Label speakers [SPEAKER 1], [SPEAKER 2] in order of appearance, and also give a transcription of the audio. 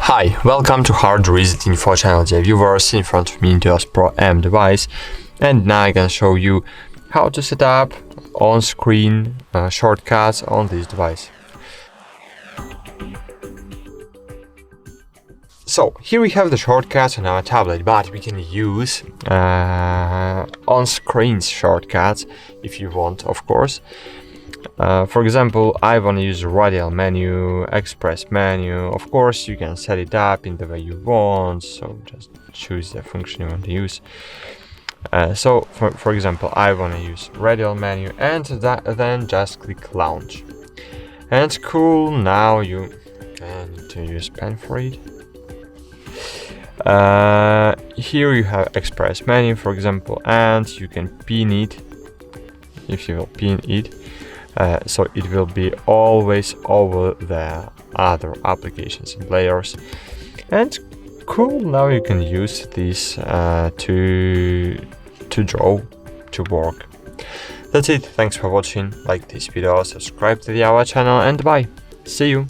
[SPEAKER 1] Hi, welcome to HardReset.Info channel, dear viewers. In front of me Intuos Pro M device, and now I can show you how to set up on-screen shortcuts on this device. So here we have the shortcuts on our tablet, but we can use on-screen shortcuts if you want, of course. For example, I want to use radial menu, express menu. Of course, you can set it up in the way you want, so just choose the function you want to use. So, for example, I want to use radial menu, and then just click launch. And cool, now you need to use pen for it. Here you have express menu, for example, and you can pin it. If you will pin it, so it will be always over the other applications and layers. And cool, now you can use this to draw, to work. That's it. Thanks for watching. Like this video, subscribe to our channel, and bye. See you.